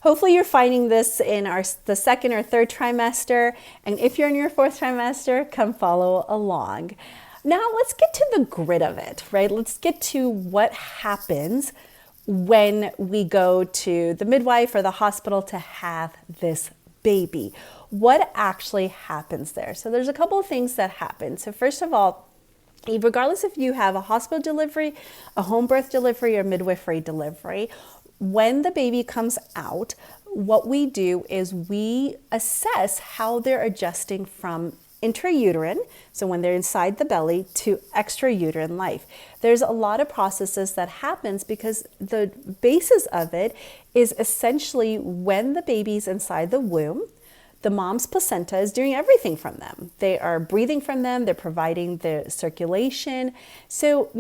Hopefully you're finding this in the second or third trimester, and if you're in your fourth trimester, come follow along. Now let's get to the grit of it, right? Let's get to what happens when we go to the midwife or the hospital to have this baby. What actually happens there? So there's a couple of things that happen. So first of all, regardless if you have a hospital delivery, a home birth delivery, or midwifery delivery, when the baby comes out, what we do is we assess how they're adjusting from intrauterine, so when they're inside the belly, to extrauterine life. There's a lot of processes that happens because the basis of it is essentially when the baby's inside the womb, the mom's placenta is doing everything from them. They are breathing from them, they're providing the circulation. So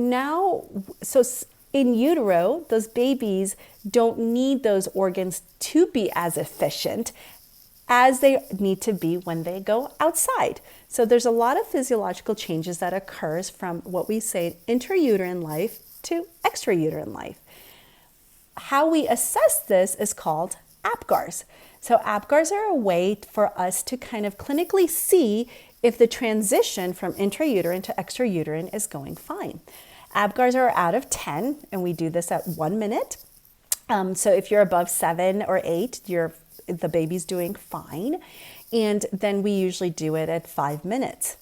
in utero, those babies don't need those organs to be as efficient as they need to be when they go outside. So there's a lot of physiological changes that occurs from what we say intrauterine life to extrauterine life. How we assess this is called APGARs. So APGARs are a way for us to kind of clinically see if the transition from intrauterine to extrauterine is going fine. APGARs are out of 10, and we do this at 1 minute. So if you're above 7 or 8, the baby's doing fine. And then we usually do it at 5 minutes.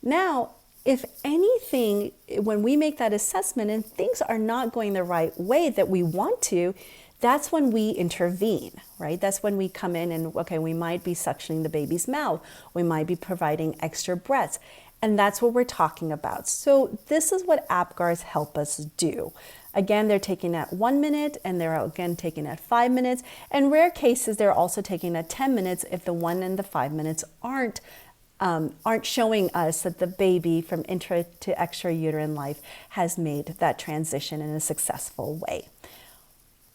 Now, if anything, when we make that assessment and things are not going the right way that we want to, that's when we intervene, right? That's when we come in and, okay, we might be suctioning the baby's mouth. We might be providing extra breaths. And that's what we're talking about. So this is what APGARs help us do. Again, they're taking at 1 minute, and they're again taking at 5 minutes. In rare cases, they're also taking at 10 minutes if the 1 and the 5 minutes aren't showing us that the baby from intra to extrauterine life has made that transition in a successful way.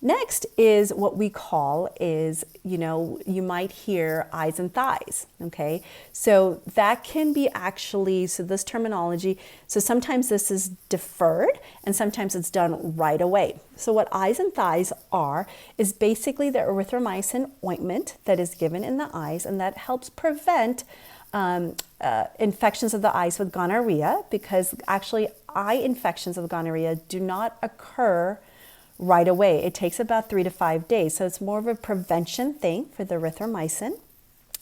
Next is what we call you might hear eyes and thighs, okay? So that can be this terminology, so sometimes this is deferred and sometimes it's done right away. So what eyes and thighs is basically the erythromycin ointment that is given in the eyes, and that helps prevent infections of the eyes with gonorrhea, because actually eye infections of gonorrhea do not occur right away. It takes about 3 to 5 days. So it's more of a prevention thing for the erythromycin.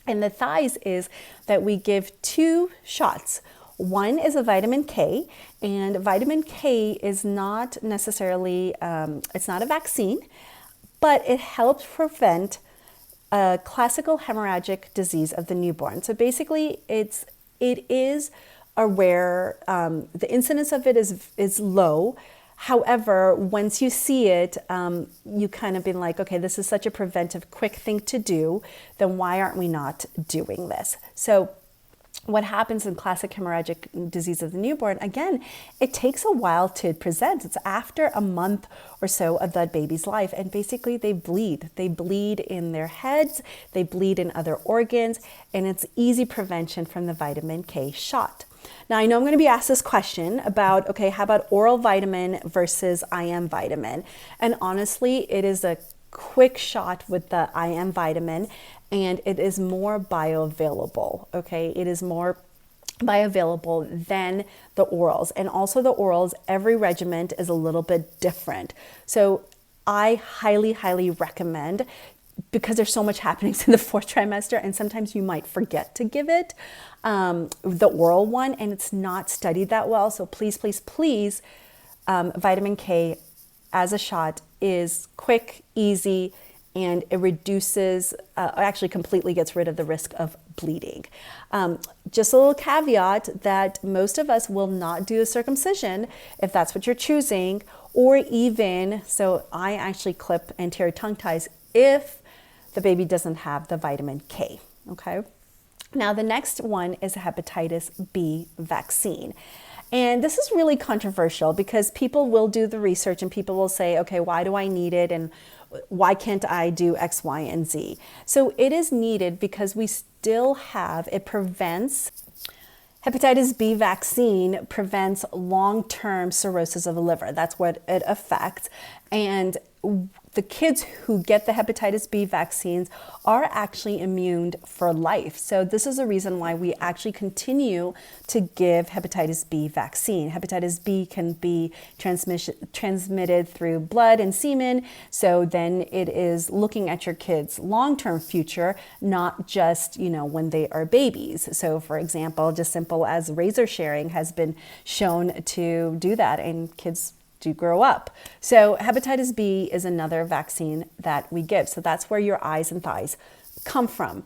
And the thighs is that we give 2 shots. One is a vitamin K, and vitamin K is not necessarily, it's not a vaccine, but it helps prevent a classical hemorrhagic disease of the newborn. So basically it is a rare, the incidence of it is low. However, once you see it, you kind of be like, okay, this is such a preventive, quick thing to do, then why aren't we not doing this? So what happens in classic hemorrhagic disease of the newborn, again, it takes a while to present. It's after a month or so of that baby's life, and basically they bleed. They bleed in their heads, they bleed in other organs, and it's easy prevention from the vitamin K shot. Now, I know I'm going to be asked this question about, okay, how about oral vitamin versus IM vitamin? And honestly, it is a quick shot with the IM vitamin, and it is more bioavailable, okay? It is more bioavailable than the orals. And also the orals, every regimen is a little bit different. So I highly, highly recommend, because there's so much happening in the fourth trimester, and sometimes you might forget to give it, the oral one, and it's not studied that well. So please, please, please, vitamin K as a shot is quick, easy, and it reduces, actually completely gets rid of the risk of bleeding. Just a little caveat that most of us will not do a circumcision if that's what you're choosing, or even, so I actually clip anterior tongue ties if the baby doesn't have the vitamin K, okay? Now the next one is a hepatitis B vaccine. And this is really controversial because people will do the research and people will say, okay, why do I need it? And why can't I do X, Y, and Z? So it is needed because we still have, it prevents, hepatitis B vaccine prevents long-term cirrhosis of the liver. That's what it affects. And the kids who get the hepatitis B vaccines are actually immune for life. So this is a reason why we actually continue to give hepatitis B vaccine. Hepatitis B can be transmitted through blood and semen. So then it is looking at your kids' long-term future, not just, when they are babies. So for example, just simple as razor sharing has been shown to do that, and kids do grow up. So hepatitis B is another vaccine that we give. So that's where your eyes and thighs come from.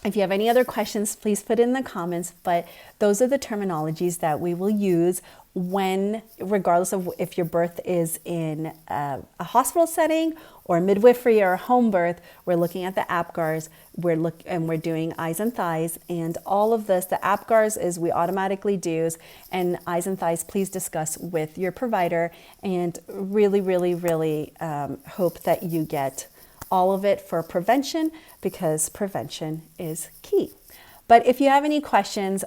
If you have any other questions, please put it in the comments, but those are the terminologies that we will use when, regardless of if your birth is in a hospital setting or midwifery or home birth, we're looking at the APGARs, we're doing eyes and thighs, and all of this. The APGARs is we automatically do, and eyes and thighs, please discuss with your provider, and really, really, really hope that you get all of it for prevention, because prevention is key. But if you have any questions,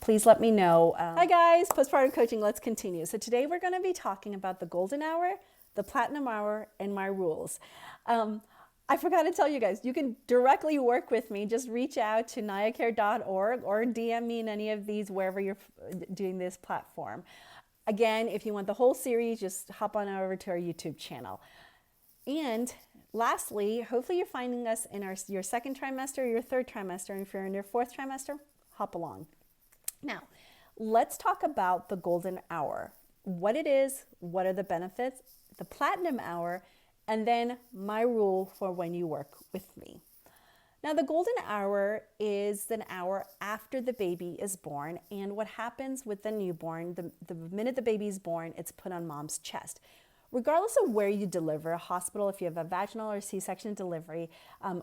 please let me know. Hi guys, Postpartum Coaching, let's continue. So today we're gonna be talking about the golden hour, the platinum hour, and my rules. I forgot to tell you guys, you can directly work with me. Just reach out to NayaCare.org or DM me in any of these, wherever you're doing this platform. Again, if you want the whole series, just hop on over to our YouTube channel. And lastly, hopefully you're finding us in your second trimester or your third trimester. And if you're in your fourth trimester, hop along. Now, let's talk about the golden hour. What it is, what are the benefits, the platinum hour, and then my rule for when you work with me. Now, the golden hour is an hour after the baby is born. And what happens with the newborn, the minute the baby is born, it's put on mom's chest. Regardless of where you deliver, a hospital, if you have a vaginal or C-section delivery,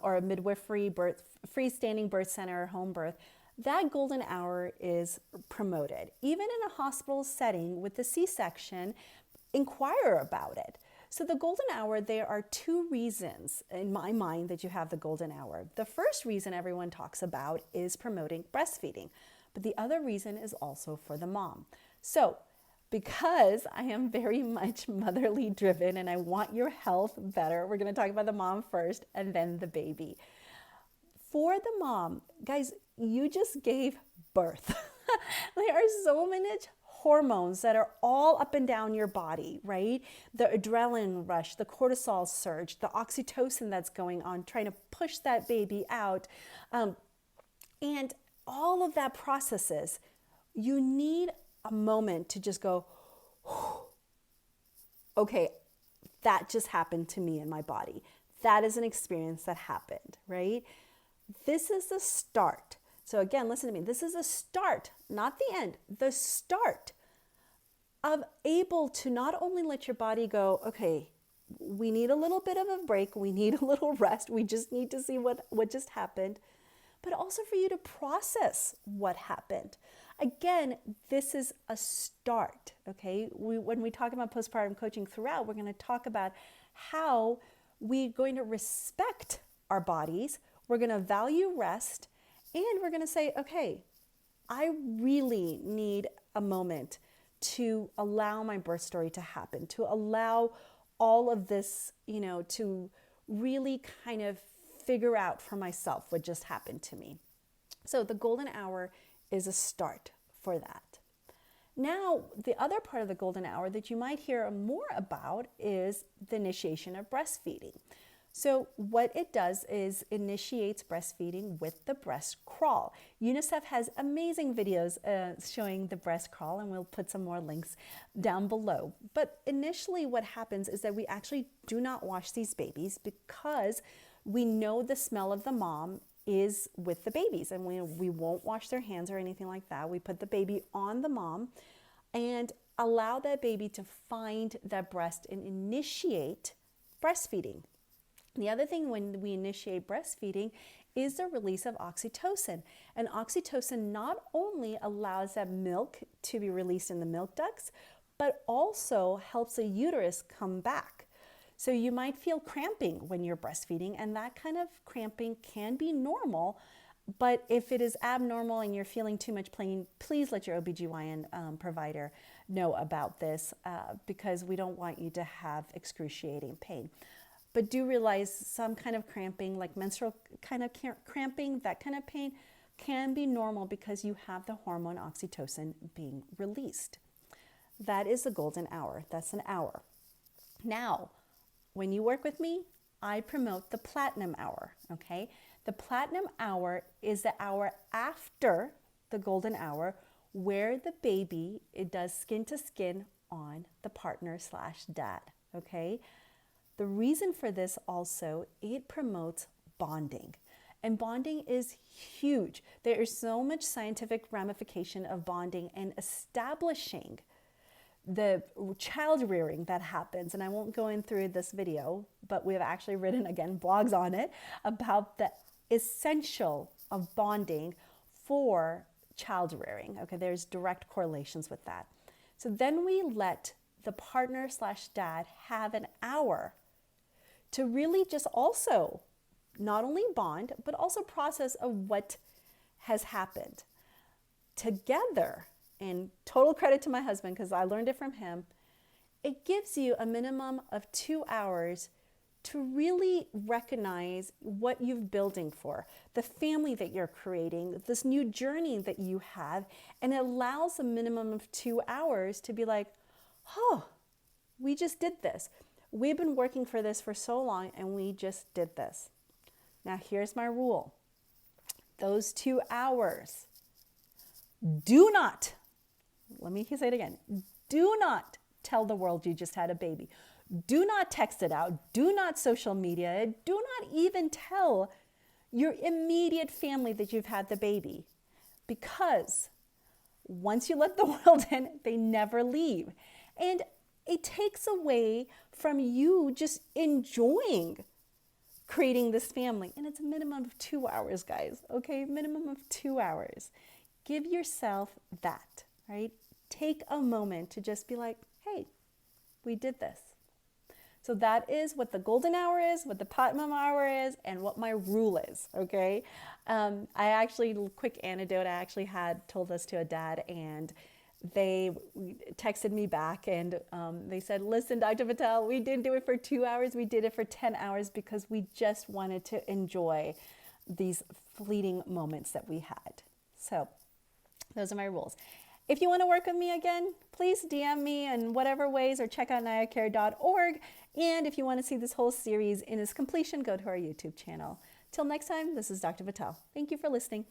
or a midwifery birth, freestanding birth center or home birth, that golden hour is promoted. Even in a hospital setting with the C-section, inquire about it. So the golden hour, there are two reasons in my mind that you have the golden hour. The first reason everyone talks about is promoting breastfeeding, but the other reason is also for the mom. So because I am very much motherly driven and I want your health better, we're going to talk about the mom first and then the baby. For the mom, guys, you just gave birth. There are so many hormones that are all up and down your body, right? The adrenaline rush, the cortisol surge, the oxytocin that's going on, trying to push that baby out. And all of that processes, you need a moment to just go, okay, that just happened to me in my body. That is an experience that happened, right? This is the start. So again, listen to me. This is a start, not the end, the start of able to not only let your body go, okay, we need a little bit of a break. We need a little rest. We just need to see what just happened, but also for you to process what happened. Again, this is a start, okay? When we talk about postpartum coaching throughout, we're going to talk about how we're going to respect our bodies, we're going to value rest, and we're going to say, okay, I really need a moment to allow my birth story to happen, to allow all of this, to really kind of figure out for myself what just happened to me. So the golden hour is a start for that. Now, the other part of the golden hour that you might hear more about is the initiation of breastfeeding. So what it does is initiates breastfeeding with the breast crawl. UNICEF has amazing videos showing the breast crawl, and we'll put some more links down below. But initially what happens is that we actually do not wash these babies because we know the smell of the mom is with the babies, and we won't wash their hands or anything like that. We put the baby on the mom and allow that baby to find that breast and initiate breastfeeding. The other thing when we initiate breastfeeding is the release of oxytocin. And oxytocin not only allows that milk to be released in the milk ducts, but also helps the uterus come back. So you might feel cramping when you're breastfeeding, and that kind of cramping can be normal. But if it is abnormal and you're feeling too much pain, please let your OBGYN provider know about this because we don't want you to have excruciating pain. But do realize some kind of cramping, like menstrual kind of cramping, that kind of pain can be normal because you have the hormone oxytocin being released. That is the golden hour. That's an hour. Now, when you work with me, I promote the platinum hour, okay? The platinum hour is the hour after the golden hour where the baby, it does skin to skin on the partner/dad, okay? The reason for this also, it promotes bonding. And bonding is huge. There is so much scientific ramification of bonding and establishing the child rearing that happens. And I won't go in through this video, but we have actually written, again, blogs on it about the essential of bonding for child rearing. Okay, there's direct correlations with that. So then we let the partner/dad have an hour to really just also not only bond, but also process of what has happened together. And total credit to my husband, because I learned it from him. It gives you a minimum of 2 hours to really recognize what you're building for, the family that you're creating, this new journey that you have. And it allows a minimum of 2 hours to be like, oh, we just did this. We've been working for this for so long and we just did this. Now here's my rule. Those 2 hours, do not, let me say it again, do not tell the world you just had a baby. Do not text it out. Do not social media it. Do not even tell your immediate family that you've had the baby. Because once you let the world in, they never leave. And it takes away from you just enjoying creating this family. And it's a minimum of 2 hours, guys. Okay, minimum of 2 hours. Give yourself that, right? Take a moment to just be like, hey, we did this. So that is what the golden hour is, what the platinum hour is, and what my rule is, okay? I actually, quick anecdote, I actually had told this to a dad, and they texted me back and they said, listen, Dr. Patel, we didn't do it for 2 hours, we did it for 10 hours because we just wanted to enjoy these fleeting moments that we had. So those are my rules. If you want to work with me again, please DM me in whatever ways or check out NayaCare.org. And if you want to see this whole series in its completion, go to our YouTube channel. Till next time, this is Dr. Patel. Thank you for listening.